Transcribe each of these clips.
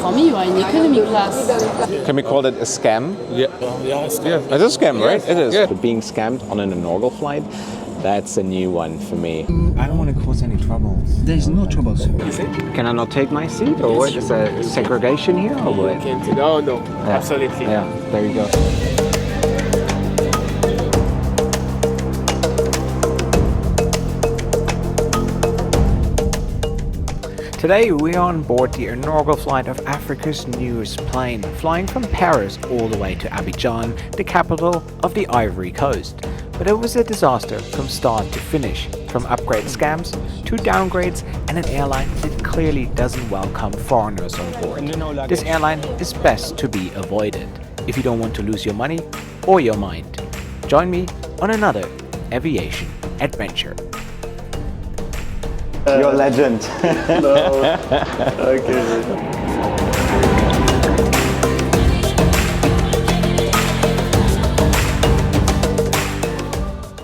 For me, you are in economy class. Can we call it a scam? Yeah, it's It's a scam, right? It is. Yeah. But being scammed on an inaugural flight, that's a new one for me. I don't want to cause any troubles. There's no troubles. Can I not take my seat, or what? Is there segregation here, or what? No, absolutely. Yeah, there you go. Today we are on board the inaugural flight of Africa's newest plane, flying from Paris all the way to Abidjan, the capital of the Ivory Coast. But it was a disaster from start to finish, from upgrade scams to downgrades, and an airline that clearly doesn't welcome foreigners on board. This airline is best to be avoided if you don't want to lose your money or your mind. Join me on another aviation adventure. You're a legend. No. Okay.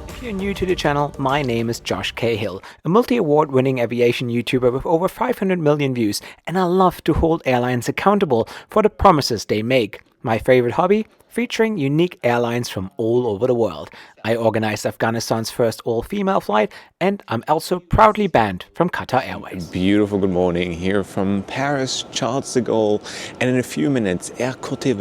If you're new to the channel, my name is Josh Cahill, a multi-award winning aviation YouTuber with over 500 million views, and I love to hold airlines accountable for the promises they make. My favorite hobby? Featuring unique airlines from all over the world. I organized Afghanistan's first all-female flight, and I'm also proudly banned from Qatar Airways. Beautiful good morning here from Paris, Charles de Gaulle, and in a few minutes Air Cote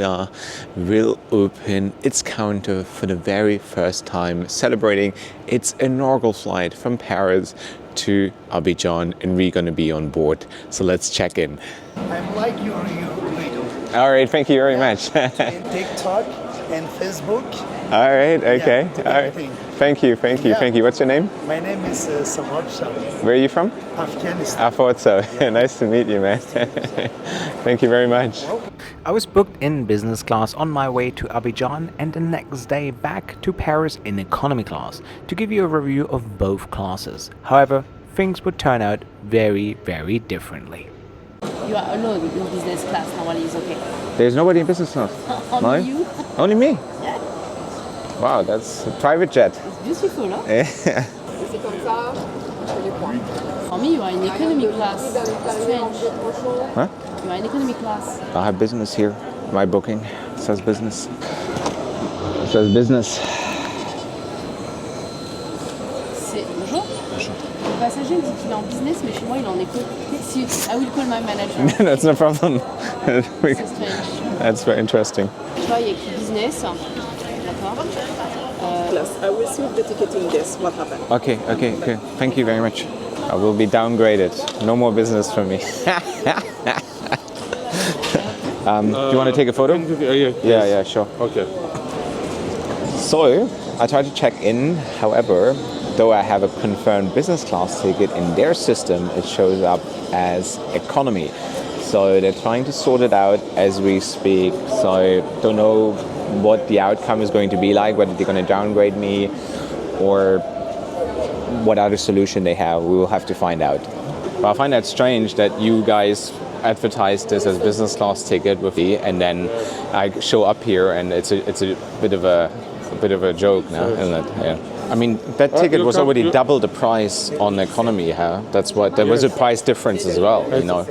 will open its counter for the very first time, celebrating its inaugural flight from Paris to Abidjan, and we're going to be on board. So let's check in. I'm like your video. All right, thank you very much. And TikTok and Facebook. All right, okay. Yeah, All right. Thank you. Yeah. What's your name? My name is Censored. Where are you from? Afghanistan. I thought so. Nice to meet you, man. Thank you very much. I was booked in business class on my way to Abidjan, and the next day back to Paris in economy class to give you a review of both classes. However, things would turn out very, very differently. You are alone in business class. Normally, it's okay. There's nobody in business class? Only you. Only me? Yeah. Wow, that's a private jet. It's beautiful, huh? Yeah. For me, you are in economy class. Strange. Huh? You are in economy class. I have business here. My booking says business. It says business. Bonjour. Le passager me dit qu'il est en business, mais chez moi, il est en éco. I will call my manager. That's no problem. C'est strange. That's very interesting. Tu vois, il y a écrit business. D'accord. I will see the ticketing desk. What happened? Okay. Thank you very much. I will be downgraded. No more business for me. Do you want to take a photo? Yeah, sure. Okay. So, I tried to check in. However, though I have a confirmed business class ticket, in their system it shows up as economy. So they're trying to sort it out as we speak. So I don't know what the outcome is going to be like, whether they're going to downgrade me or what other solution they have. We will have to find out. But I find that strange that you guys advertise this as business class ticket with me, and then I show up here and it's a bit of a joke now, isn't it? Yeah. I mean, that ticket was already double the price on economy, huh? That's what, there was a price difference as well, you know.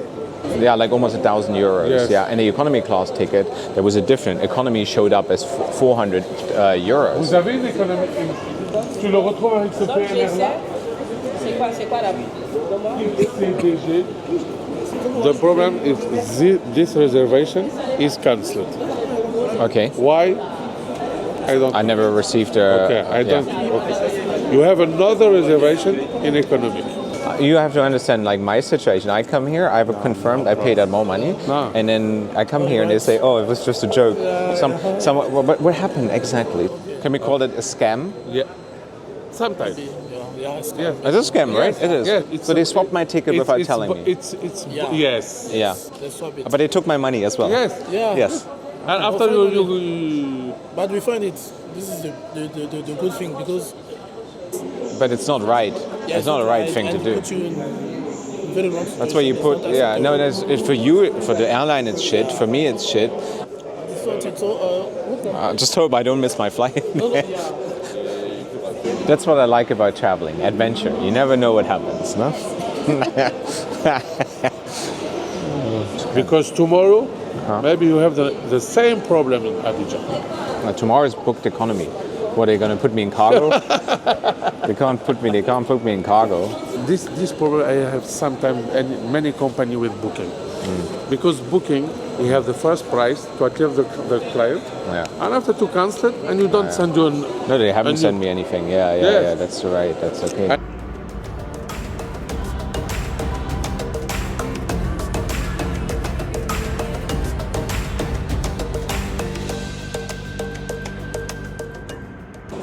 Yeah, like almost €1,000. Yes. Yeah, and the economy class ticket, there was a different. Economy showed up as €400. Vous avez une économie. Tu le retrouves avec ce PNR là? C'est quoi la CDG. The problem is this reservation is cancelled. Okay. Why? I never received a... Okay, I don't. Okay. You have another reservation in economy. You have to understand, like, my situation. I come here, I have a confirmed, I paid out more money, and then I come here and they say, oh, it was just a joke. But what happened exactly? Can we call it a scam? Yeah. Sometimes. It's a scam, right? It is. Yeah, so they swapped my ticket without telling me. Yes. Yeah. But they took my money as well. Yes. Yeah. Yes. And after you... But we find it. This is the good thing because. But it's not right. Yeah, it's not a right thing to do. Put you in very wrong That's why you put. Yeah. No, it's for you. For the airline, it's shit. For me, it's shit. I just hope I don't miss my flight. That's what I like about traveling. Adventure. You never know what happens, no? Because tomorrow, maybe you have the same problem in Abidjan. Tomorrow's booked economy. What, are they going to put me in cargo? They can't put me in cargo. This problem I have sometimes many company with booking. Because booking, you have the first price to achieve the client, and after to cancel it, and you don't send you No, they haven't sent me anything. Yeah, that's right. That's okay.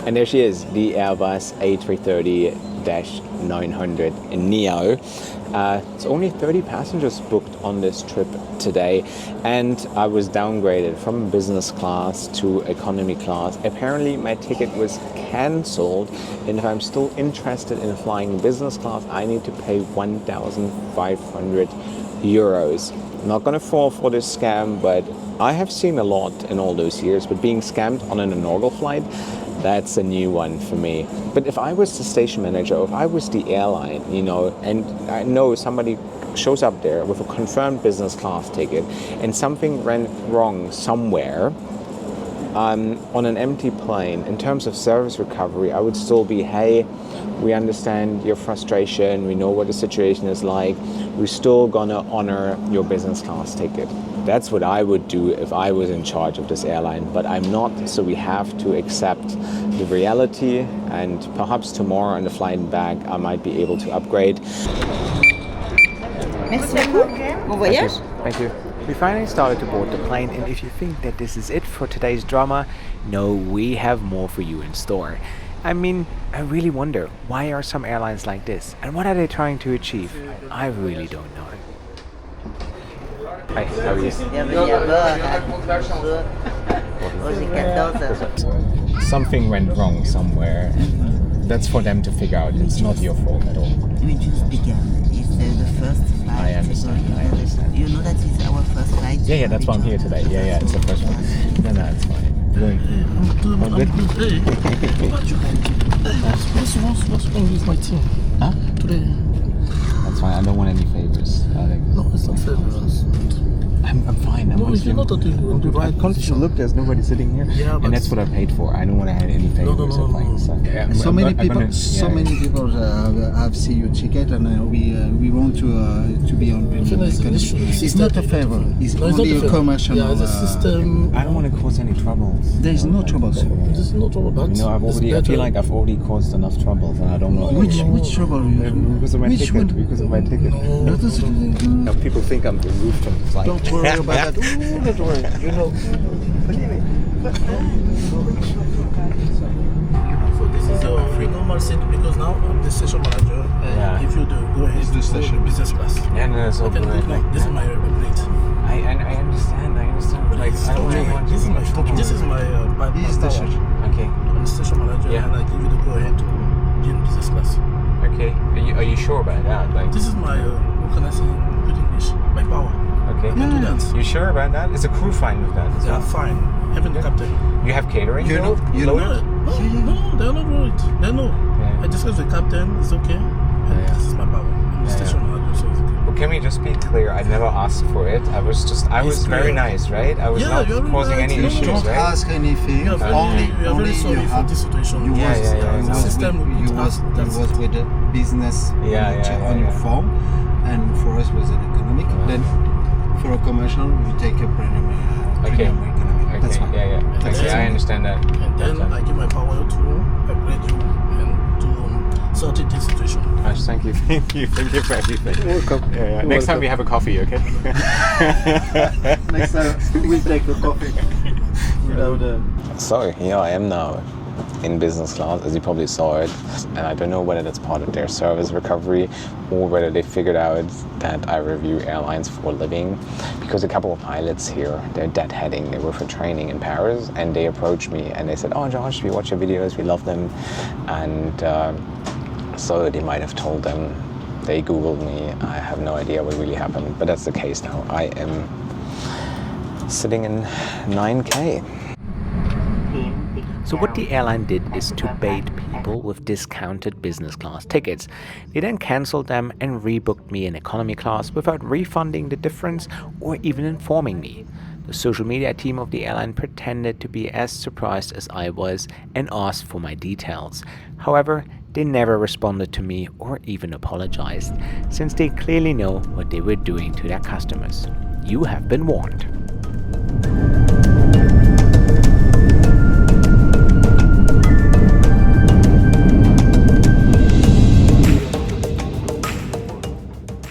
And there she is, the Airbus A330-900neo. It's only 30 passengers booked on this trip today, and I was downgraded from business class to economy class. Apparently my ticket was cancelled, and if I'm still interested in flying business class, I need to pay 1,500 euros. I'm not gonna fall for this scam, but I have seen a lot in all those years, but being scammed on an inaugural flight, that's a new one for me. But if I was the station manager, or if I was the airline, and I know somebody shows up there with a confirmed business class ticket and something went wrong somewhere on an empty plane, in terms of service recovery, I would still be, hey, we understand your frustration, we know what the situation is like, we're still gonna honor your business class ticket. That's what I would do if I was in charge of this airline, but I'm not, so we have to accept the reality, and perhaps tomorrow on the flight back I might be able to upgrade. Merci beaucoup. Bon voyage. Thank you. We finally started to board the plane, and if you think that this is it for today's drama, no, we have more for you in store. I mean, I really wonder, why are some airlines like this? And what are they trying to achieve? I really don't know. Hi, how are you? Bienvenue à bord. Hoje 14. Something went wrong somewhere. That's for them to figure out. It's not your fault at all. We just began. It's the first flight. I understand. You know that it's our first flight? Yeah, that's why I'm here today. Yeah, it's the first one. No, it's fine. Good. All good? What's wrong with my team? Huh? Today? That's fine. I don't want any favors. No, it's not favors. I'm fine. No, if you're not doing the right position. Look, there's nobody sitting here, and that's what I paid for. I don't want to have any favors or things. So many people have seen your ticket, and we want to be on. It's not a favor. It's only a commercial. Yeah, the system. I don't want to cause any troubles. There's no trouble. There's no trouble. But I feel like I've already caused enough troubles, and I don't know which trouble. Because of my ticket. One? Because of my ticket. No, people think I'm removed from the flight. don't worry about that. Ooh, don't worry. So this is your free normal seat, because now I'm the station manager. If you do go ahead, the station business class. Yeah, no, it's all This is my plate. I understand. Like, I don't really want to. This is my station. Okay. I'm the station manager, and I give you the go ahead to be in business class. Okay. Are you sure about that? Like, This is my what can I say in good English? My power. okay. I can do that. You sure about that? Is the crew fine with that? They are fine. Even the captain. You have catering? You know. No, they're not worried. They know. Yeah. I discussed the captain. It's okay. This is my power. I'm the station manager, so it's okay. Well, can we just be clear? I never asked for it. I was very nice, right? I was not causing any issues, Don't right? ask anything. We are very sorry for this situation. You was The system you was with the business on your phone, and for us was an economic. Then for a commercial, we take a premium economic. That's fine. Okay, I understand that. And then I give my power to upgrade you and to sort it this situation. Gosh, thank you for everything. Welcome. Next time we have a coffee, okay? Next time we'll take a coffee. So here I am now in business class, as you probably saw it, and I don't know whether that's part of their service recovery or whether they figured out that I review airlines for a living, because a couple of pilots here, they're deadheading. They were for training in Paris, and they approached me and they said, "Oh Josh, we watch your videos, we love them," and so they might have told them. They Googled me. I have no idea what really happened, but that's the case now. I am sitting in 9K. So what the airline did is to bait people with discounted business class tickets. They then cancelled them and rebooked me in economy class without refunding the difference or even informing me. The social media team of the airline pretended to be as surprised as I was and asked for my details. However, they never responded to me or even apologized, since they clearly know what they were doing to their customers. You have been warned.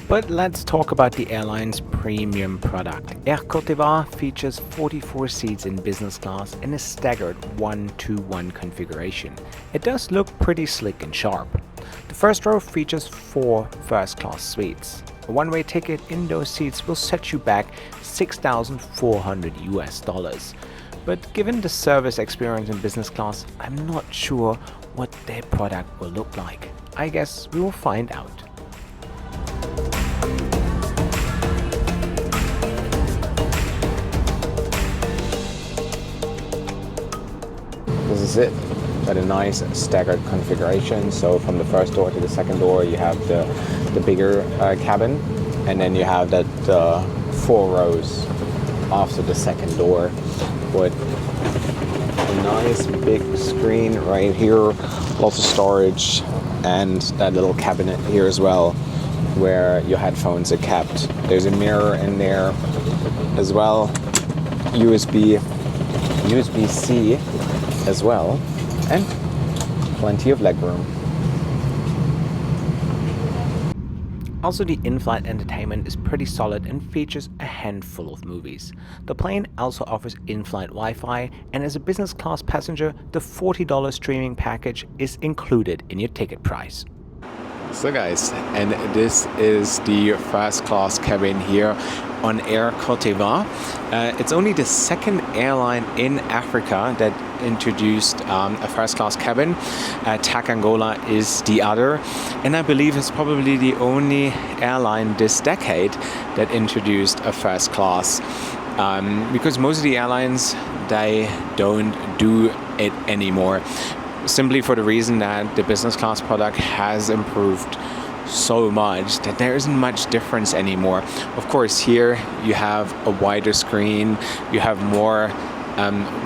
But let's talk about the airline's premium product. Air Cote features 44 seats in business class in a staggered 1-to-1 configuration. It does look pretty slick and sharp. The first row features 4 first-class suites. A one-way ticket in those seats will set you back $6,400 US. But given the service experience in business class, I'm not sure what their product will look like. I guess we will find out. This is it, but a nice staggered configuration. So from the first door to the second door, you have the bigger cabin, and then you have that 4 rows after the second door with a nice big screen right here, lots of storage, and that little cabinet here as well, where your headphones are kept. There's a mirror in there as well, USB-C as well, and plenty of legroom. Also, the in-flight entertainment is pretty solid and features a handful of movies. The plane also offers in-flight Wi-Fi, and as a business class passenger, the $40 streaming package is included in your ticket price. So guys, and this is the first class cabin here on Air Cote. It's only the second airline in Africa that introduced a first class cabin. TAC Angola is the other, and I believe it's probably the only airline this decade that introduced a first class, because most of the airlines, they don't do it anymore. Simply for the reason that the business class product has improved so much that there isn't much difference anymore. Of course, here you have a wider screen, you have more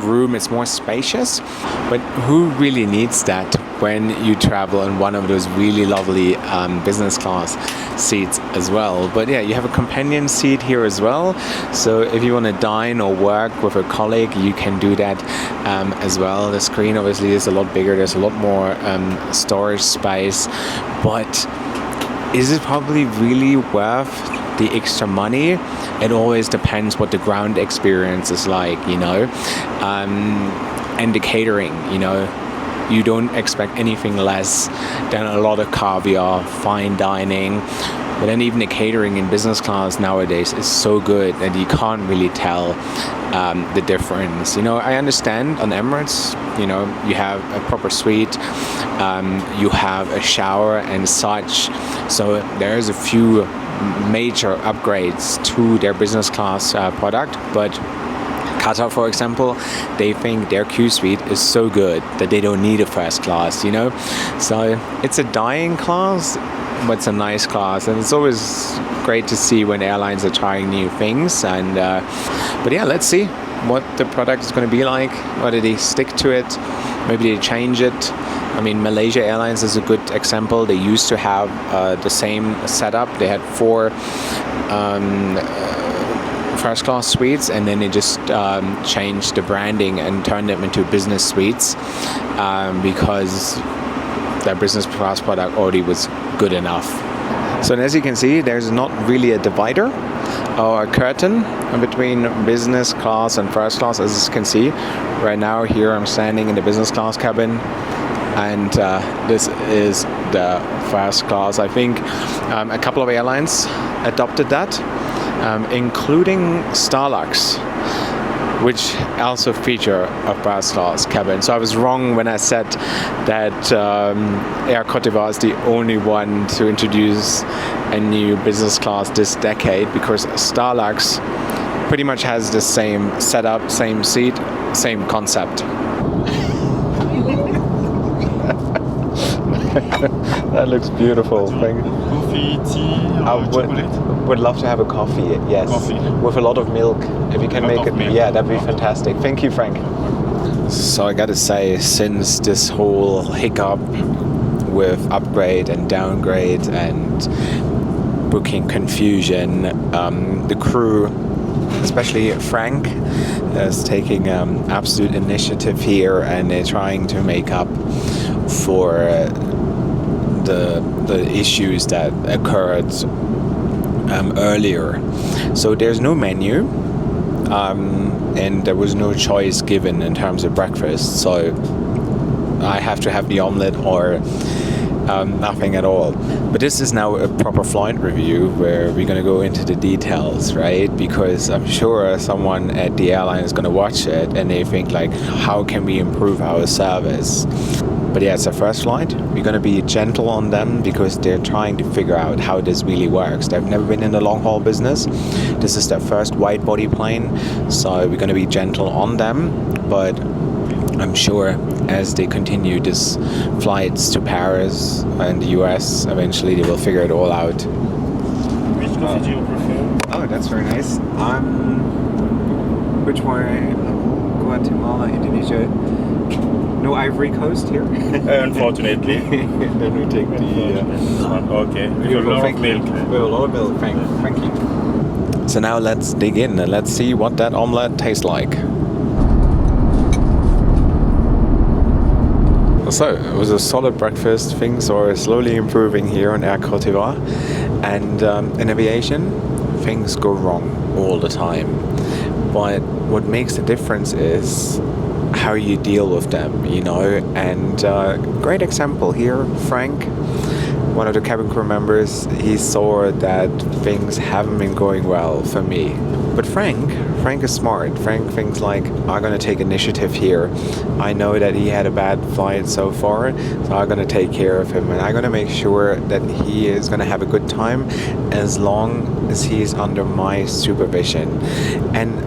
room, it's more spacious, but who really needs that when you travel in one of those really lovely business class seats as well? But yeah, you have a companion seat here as well, so if you want to dine or work with a colleague, you can do that as well. The screen obviously is a lot bigger, there's a lot more storage space, but is it probably really worth the extra money? It always depends what the ground experience is like, you know, and the catering, you know. You don't expect anything less than a lot of caviar, fine dining, but then even the catering in business class nowadays is so good that you can't really tell the difference. You know, I understand on Emirates, you know, you have a proper suite, you have a shower and such, so there's a few major upgrades to their business class product, but Qatar, for example, they think their Q suite is so good that they don't need a first class, you know. So it's a dying class, but it's a nice class, and it's always great to see when airlines are trying new things. And but yeah, let's see what the product is going to be like. Whether they stick to it, maybe they change it. I mean, Malaysia Airlines is a good example. They used to have the same setup. They had 4 first class suites, and then they just changed the branding and turned them into business suites because their business class product already was good enough. So as you can see, there's not really a divider or a curtain between business class and first class. As you can see right now, here I'm standing in the business class cabin, and this is the first class. I think a couple of airlines adopted that, including Starlux, which also feature a first class cabin. So I was wrong when I said that Air Cote is the only one to introduce a new business class this decade, because Starlux pretty much has the same setup, same seat, same concept. That looks beautiful. Thank you. Coffee, tea, would love to have a coffee, yes. Coffee. With a lot of milk. If you can make it, yeah, that'd be fantastic. Thank you, Frank. So I gotta say, since this whole hiccup with upgrade and downgrade and booking confusion, the crew, especially Frank, is taking absolute initiative here, and they're trying to make up for the issues that occurred earlier. So there's no menu, and there was no choice given in terms of breakfast. So I have to have the omelette or nothing at all. But this is now a proper flight review where we're going to go into the details, right? Because I'm sure someone at the airline is going to watch it and they think like, how can we improve our service? But yeah, it's their first flight. We're going to be gentle on them because they're trying to figure out how this really works. They've never been in the long haul business. This is their first wide body plane. So we're going to be gentle on them. But I'm sure as they continue these flights to Paris and the US, eventually they will figure it all out. Which coffee do you prefer? Oh, that's very nice. Which one? Guatemala, Indonesia. No Ivory Coast here? Unfortunately. Then we take this one. Okay. We have a lot of milk. We have a lot of milk. Thank you. So now let's dig in and let's see what that omelette tastes like. So it was a solid breakfast. Things are slowly improving here on Air Cote, and in aviation, things go wrong all the time. But what makes the difference is how you deal with them, you know. And great example here, Frank, one of the cabin crew members, he saw that things haven't been going well for me. But Frank is smart. Frank thinks like, I'm gonna take initiative here. I know that he had a bad flight so far, so I'm gonna take care of him and I'm gonna make sure that he is gonna have a good time as long as he's under my supervision. And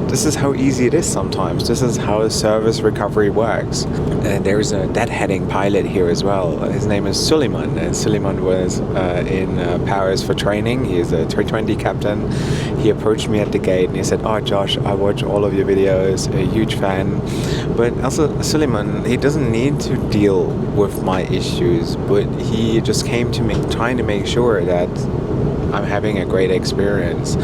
this is how easy it is sometimes. This is how service recovery works. And there's a deadheading pilot here as well. His name is Suleiman. And Suleiman was in Paris for training. He's a A330 captain. He approached me at the gate and he said, "Oh, Josh, I watch all of your videos, a huge fan." But also Suleiman, he doesn't need to deal with my issues, but he just came to me trying to make sure that I'm having a great experience.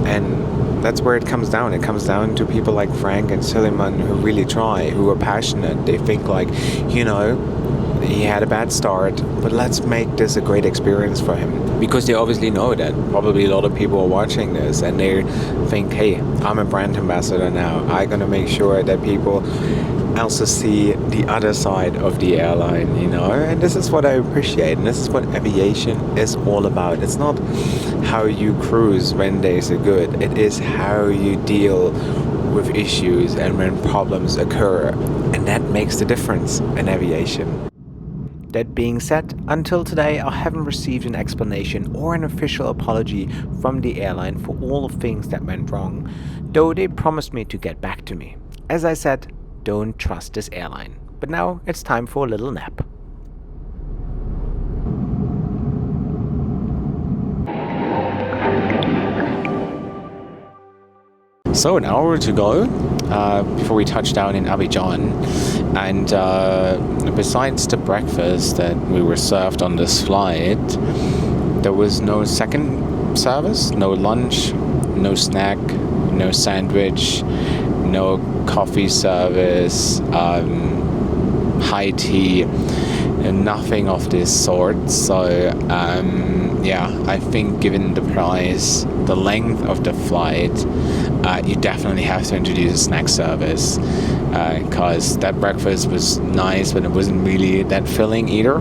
And that's where it comes down. It comes down to people like Frank and Suleiman who really try, who are passionate. They think like, you know, he had a bad start, but let's make this a great experience for him. Because they obviously know that probably a lot of people are watching this and they think, hey, I'm a brand ambassador now. I'm gonna make sure that people also see the other side of the airline, you know. And this is what I appreciate, and this is what aviation is all about. It's not how you cruise when days are good. It is how you deal with issues and when problems occur, and that makes the difference in aviation. That being said, until today I haven't received an explanation or an official apology from the airline for all the things that went wrong, though they promised me to get back to me. As I said, don't trust this airline. But now it's time for a little nap. So an hour to go before we touch down in Abidjan, and besides the breakfast that we were served on this flight, there was no second service, no lunch, no snack, no sandwich, no coffee service, high tea, nothing of this sort. So yeah, I think given the price, the length of the flight, you definitely have to introduce a snack service, because that breakfast was nice, but it wasn't really that filling either.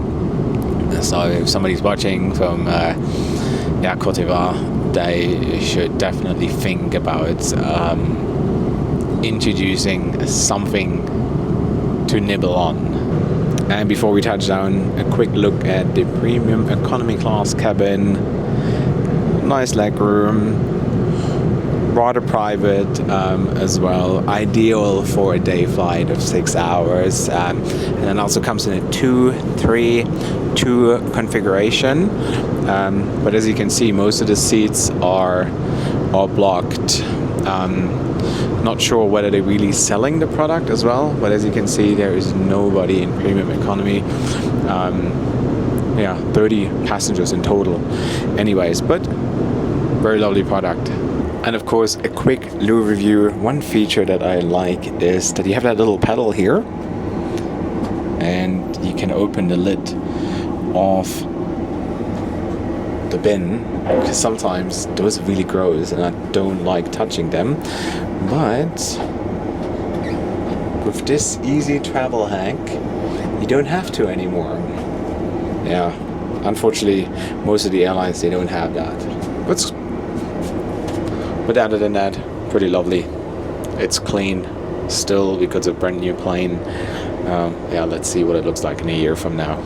So if somebody's watching from Air Cote d'Ivoire, they should definitely think about introducing something to nibble on. And before we touch down, a quick look at the premium economy class cabin. Nice leg room. rather private as well, ideal for a day flight of 6 hours, and then also comes in a 2-3-2 configuration, but as you can see, most of the seats are blocked. Not sure whether they're really selling the product as well, but as you can see, there is nobody in premium economy. 30 passengers in total anyways, but very lovely product. And of course, a quick Lou review. One feature that I like is that you have that little pedal here, and you can open the lid of the bin, because sometimes those are really gross and I don't like touching them. But with this easy travel hack, you don't have to anymore. Yeah, unfortunately, most of the airlines, they don't have that. But other than that, pretty lovely. It's clean still because it's a brand new plane. Let's see what it looks like in a year from now.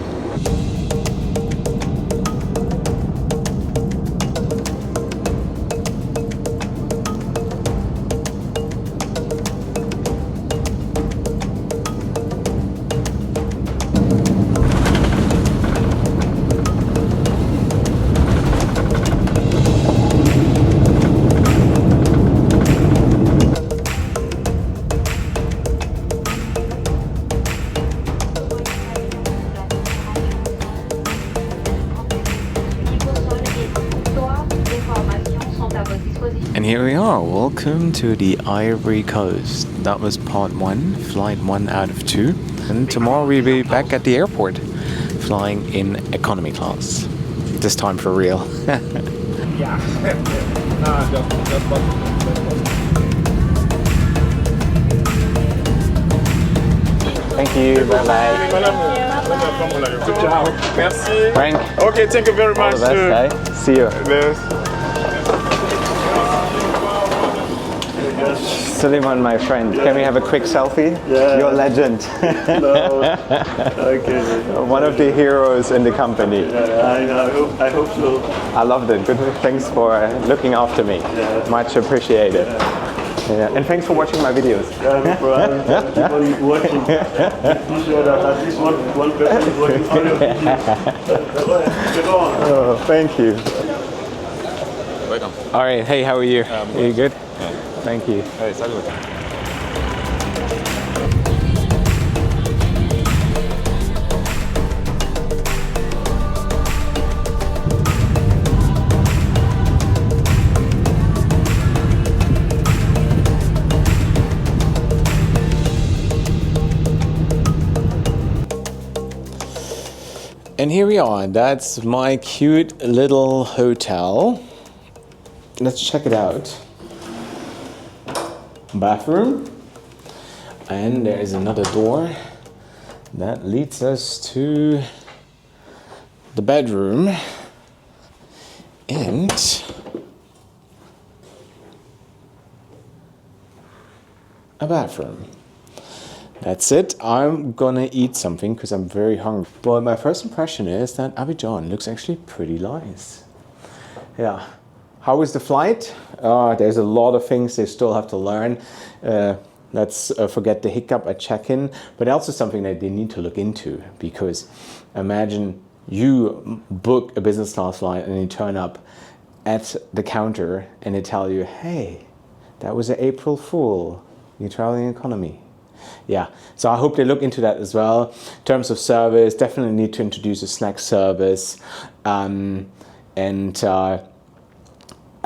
And here we are, welcome to the Ivory Coast. That was part 1, flight 1 out of 2. And tomorrow we'll be back at the airport, flying in economy class. This time for real. Thank you, bye-bye. Ciao. Merci. Frank. Okay, thank you very much. All the best, eh? See you. Yes. Suleiman, my friend, can we have a quick selfie? Yeah. You're a legend. No. Okay. One of the heroes in the company. Yeah, I hope so. I loved it. Good. Thanks for looking after me. Yeah. Much appreciated. Yeah. And thanks for watching my videos. Yeah, no problem. Everybody watching. Be sure that at least one person is watching all your videos. Oh, thank you. Welcome. All right. Hey, how are you? Are you good? Yeah. Thank you. Hey, salut. And here we are. That's my cute little hotel. Let's check it out. Bathroom. And there is another door that leads us to the bedroom. And a bathroom. That's it. I'm gonna eat something because I'm very hungry. But my first impression is that Abidjan looks actually pretty nice. Yeah. How was the flight? There's a lot of things they still have to learn. Let's forget the hiccup at check-in, but also something that they need to look into, because imagine you book a business class flight and you turn up at the counter and they tell you, hey, that was an April Fool. You're traveling economy. Yeah, so I hope they look into that as well. In terms of service, definitely need to introduce a snack service.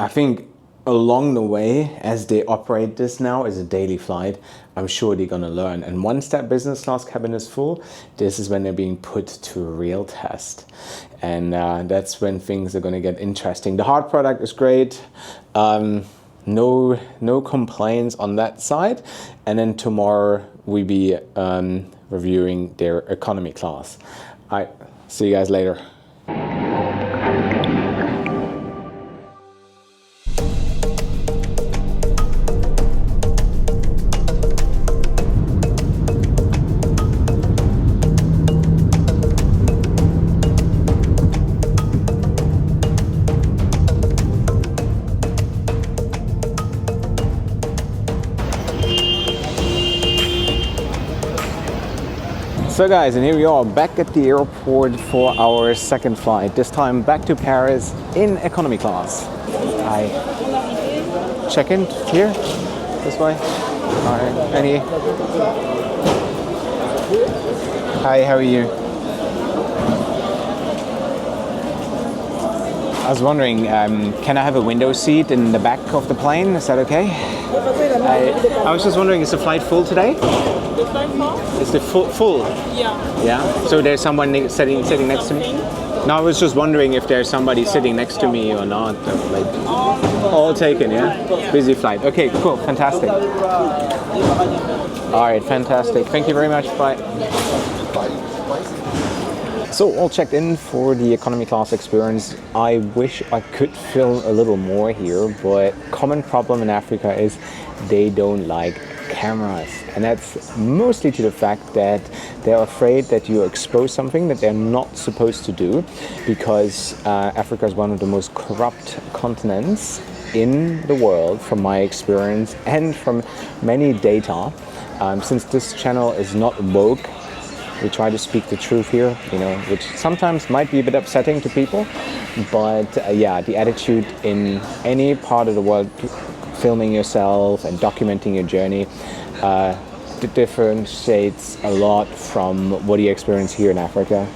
I think along the way, as they operate this now as a daily flight, I'm sure they're gonna learn. And once that business class cabin is full, this is when they're being put to a real test. And that's when things are gonna get interesting. The hard product is great. No complaints on that side. And then tomorrow we'll be reviewing their economy class. All right, see you guys later. So guys, and here we are back at the airport for our second flight, this time back to Paris in economy class. I check in here, this way. Alright, any? Hi, how are you? I was wondering, can I have a window seat in the back of the plane? Is that okay? I was just wondering, is the flight full today? The flight full? Is the full? Yeah. Yeah? So there's someone sitting next to me? No, I was just wondering if there's somebody sitting next to me or not. Like, all taken, yeah? Busy flight. Okay, cool, fantastic. All right, fantastic. Thank you very much. Bye. So all checked in for the economy class experience. I wish I could film a little more here, but common problem in Africa is they don't like cameras, and that's mostly to the fact that they're afraid that you expose something that they're not supposed to do, because Africa is one of the most corrupt continents in the world, from my experience and from many data. Since this channel is not woke, we try to speak the truth here, you know, which sometimes might be a bit upsetting to people, but yeah, the attitude in any part of the world, filming yourself and documenting your journey, differentiates a lot from what you experience here in Africa.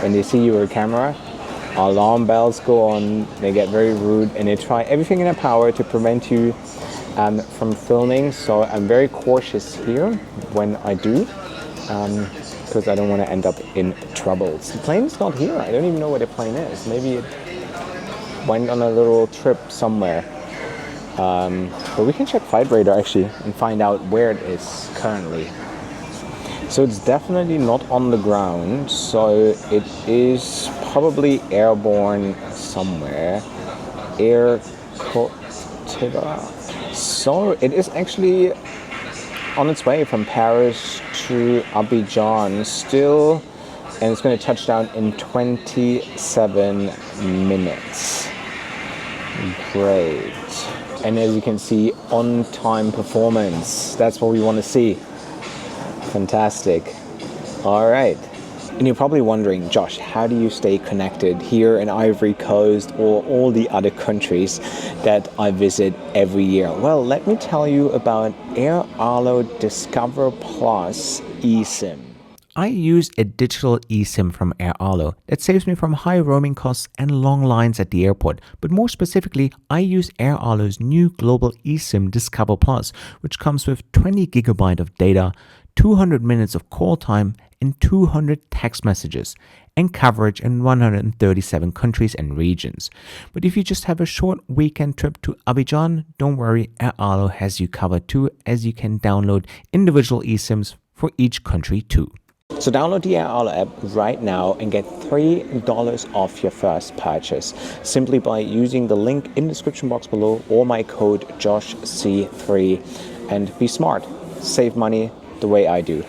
When they see you with a camera, alarm bells go on, they get very rude, and they try everything in their power to prevent you from filming. So I'm very cautious here when I do, because I don't want to end up in troubles. The plane's not here. I don't even know where the plane is. Maybe it went on a little trip somewhere. But we can check flight radar actually and find out where it is currently. So it's definitely not on the ground, so it is probably airborne somewhere. Air Cote. So it is actually on its way from Paris to Abidjan still, and it's going to touch down in 27 minutes. Great. And as you can see, on-time performance. That's what we want to see. Fantastic. All right. And you're probably wondering, Josh, how do you stay connected here in Ivory Coast or all the other countries that I visit every year? Well, let me tell you about Air Discover Plus eSIM. I use a digital eSIM from Air that saves me from high roaming costs and long lines at the airport. But more specifically, I use Air new global eSIM Discover Plus, which comes with 20 gigabyte of data, 200 minutes of call time, and 200 text messages, and coverage in 137 countries and regions. But if you just have a short weekend trip to Abidjan, don't worry, Air has you covered too, as you can download individual eSIMs for each country too. So download the Air app right now and get $3 off your first purchase simply by using the link in the description box below or my code JOSHC3. And be smart, save money the way I do.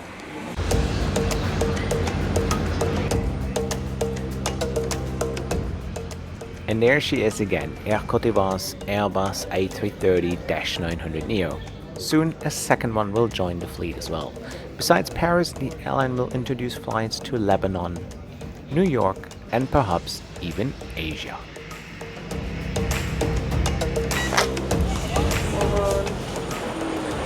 And there she is again, Air Cote's Airbus A330-900neo. Soon a second one will join the fleet as well. Besides Paris, the airline will introduce flights to Lebanon, New York, and perhaps even Asia.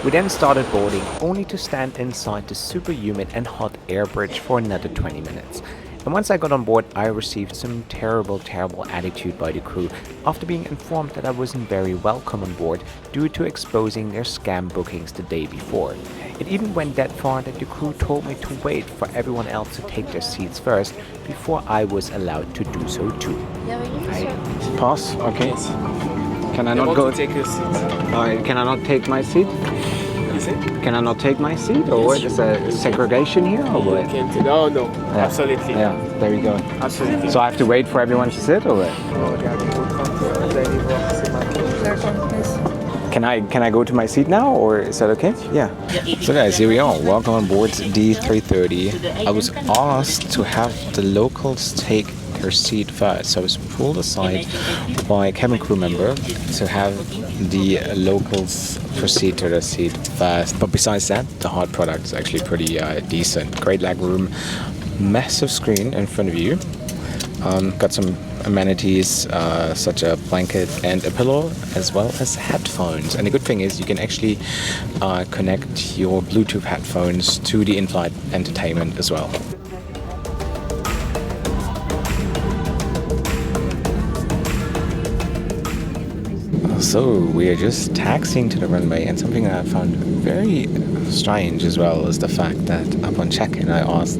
We then started boarding, only to stand inside the super humid and hot air bridge for another 20 minutes. And once I got on board, I received some terrible attitude by the crew after being informed that I wasn't very welcome on board due to exposing their scam bookings the day before. It even went that far that the crew told me to wait for everyone else to take their seats first before I was allowed to do so too. I pass, okay. Can I not go? Take your seat. Can I not take my seat? Can I not take my seat, or what? Is there segregation here, or what? No, no, yeah. Absolutely. Yeah, there you go. Absolutely. So I have to wait for everyone to sit, or what? Can I go to my seat now, or is that okay? Yeah. So guys, here we are. Welcome on board the A330. I was asked to have the locals take her seat first. So I was pulled aside by a cabin crew member to have the locals proceed to their seat first. But besides that, the hard product is actually pretty decent. Great leg room, massive screen in front of you. Got some amenities such a blanket and a pillow, as well as headphones. And the good thing is you can actually connect your Bluetooth headphones to the in-flight entertainment as well. So we are just taxiing to the runway, and something I found very strange as well is the fact that upon check-in I asked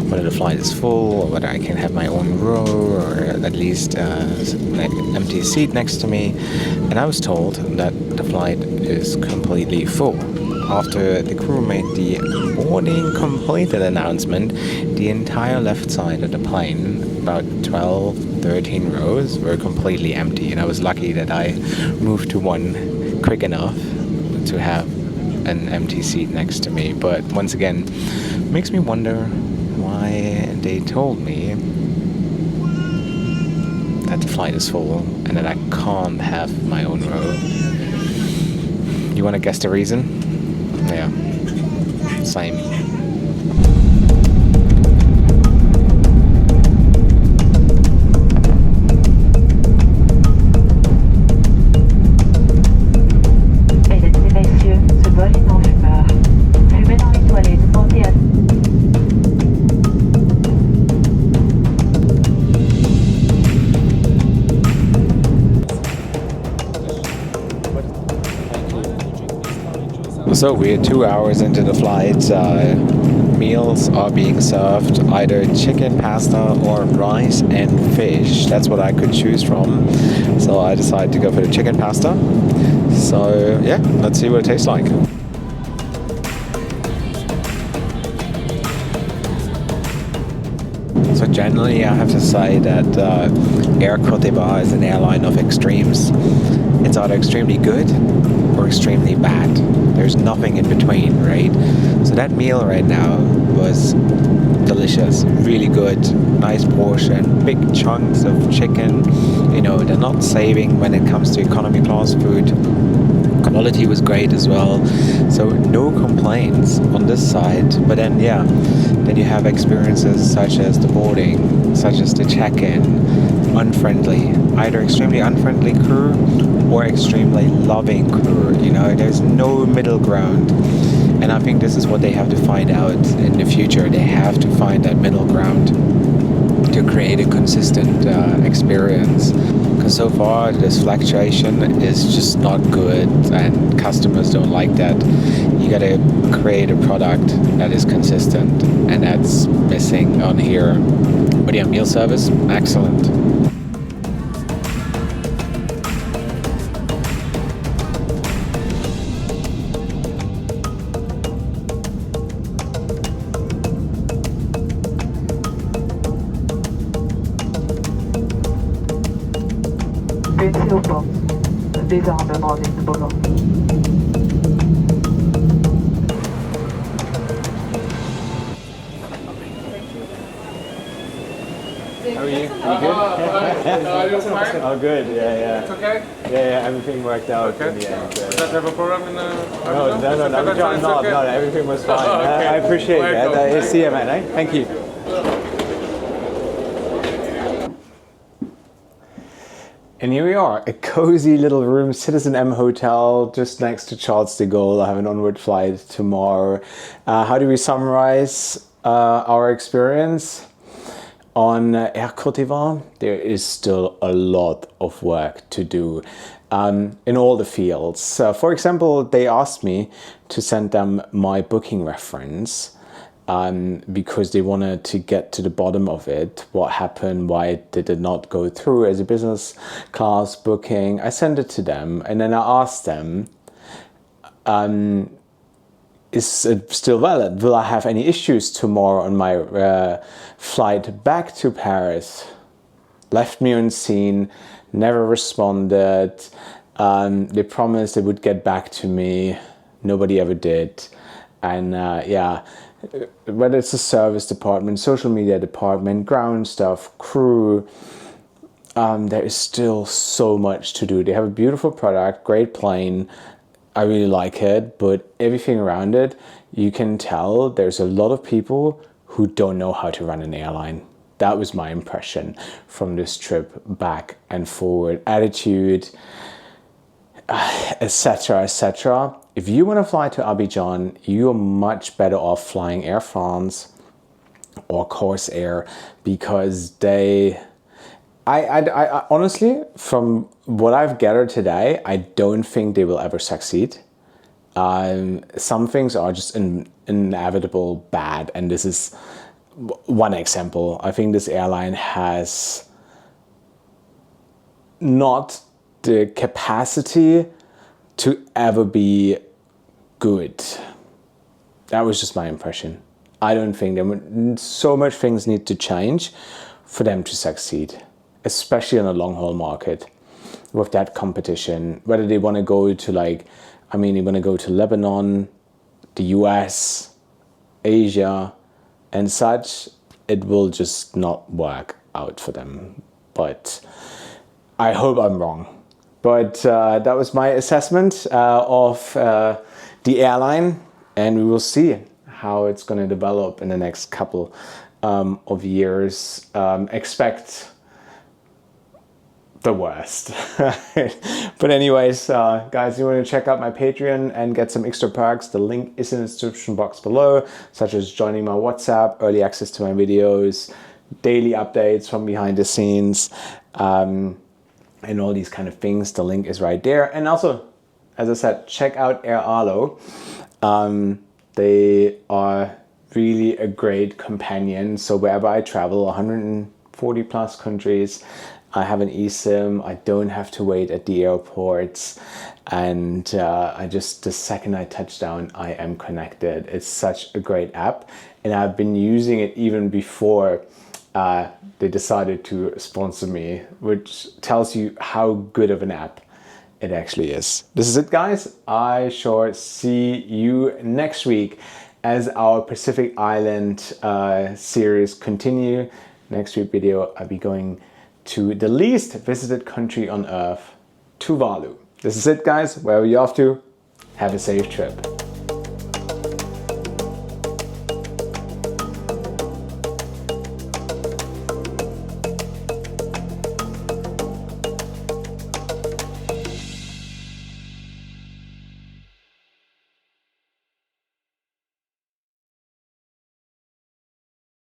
whether the flight is full or whether I can have my own row or at least an empty seat next to me, and I was told that the flight is completely full. After the crew made the boarding completed announcement, the entire left side of the plane, about 13 rows, were completely empty, and I was lucky that I moved to one quick enough to have an empty seat next to me. But once again, makes me wonder why they told me that the flight is full and that I can't have my own row. You want to guess the reason? Yeah, same. So we're 2 hours into the flight. Meals are being served, either chicken, pasta, or rice and fish. That's what I could choose from. So I decided to go for the chicken pasta. So yeah, let's see what it tastes like. So generally I have to say that Air Cote is an airline of extremes. It's either extremely good or extremely bad. There's nothing in between, right? So that meal right now was delicious, really good, nice portion, big chunks of chicken. You know, they're not saving when it comes to economy class food. Quality was great as well, so no complaints on this side. But then yeah, then you have experiences such as the boarding, such as the check-in, unfriendly, either extremely unfriendly crew or extremely loving crew. You know, there's no middle ground, and I think this is what they have to find out in the future. They have to find that middle ground to create a consistent experience, because so far this fluctuation is just not good and customers don't like that. You gotta create a product that is consistent, and that's missing on here. But yeah, meal service, excellent. Vêtez aux portes. Désarmement des toboggans. How are you? Are you good? Oh, good. Yeah. It's okay? Yeah. Everything worked out in the end. Does that have a problem in No, not. No, everything was fine. Okay. I appreciate that. See you, man. Thank you. And here we are, a cozy little room, Citizen M Hotel, just next to Charles de Gaulle. I have an onward flight tomorrow. How do we summarize our experience? On Air Cote, there is still a lot of work to do in all the fields. For example, they asked me to send them my booking reference because they wanted to get to the bottom of it. What happened? Why did it not go through as a business class booking? I sent it to them, and then I asked them, is it still valid? Will I have any issues tomorrow on my flight back to Paris? Left me unseen, never responded. They promised they would get back to me. Nobody ever did. And yeah, whether it's the service department, social media department, ground stuff, crew, there is still so much to do. They have a beautiful product, great plane. I really like it, but everything around it, you can tell there's a lot of people who don't know how to run an airline. That was my impression from this trip back and forward. Attitude, etc., etc. If you want to fly to Abidjan, you're much better off flying Air France or Corsair, because they... I honestly, from what I've gathered today, I don't think they will ever succeed. Some things are just inevitable bad, and this is one example. I think this airline has not the capacity to ever be good. That was just my impression. I don't think so much things need to change for them to succeed, especially in a long haul market with that competition. Whether they want to go to they want to go to Lebanon, the US, Asia and such, it will just not work out for them. But I hope I'm wrong. But that was my assessment of the airline, and we will see how it's going to develop in the next couple of years. Expect the worst. But anyways, guys, you want to check out my Patreon and get some extra perks, the link is in the description box below, such as joining my WhatsApp, early access to my videos, daily updates from behind the scenes, and all these kind of things. The link is right there. And also, as I said, check out Air Arlo. They are really a great companion. So wherever I travel, 140 plus countries, I have an eSIM. I don't have to wait at the airports, and the second I touch down, I am connected. It's such a great app, and I've been using it even before they decided to sponsor me, which tells you how good of an app it actually is. This is it, guys. I sure see you next week as our Pacific Island series continue. Next week video, I'll be going to the least visited country on earth, Tuvalu. This is it, guys. Where are you off to? Have a safe trip.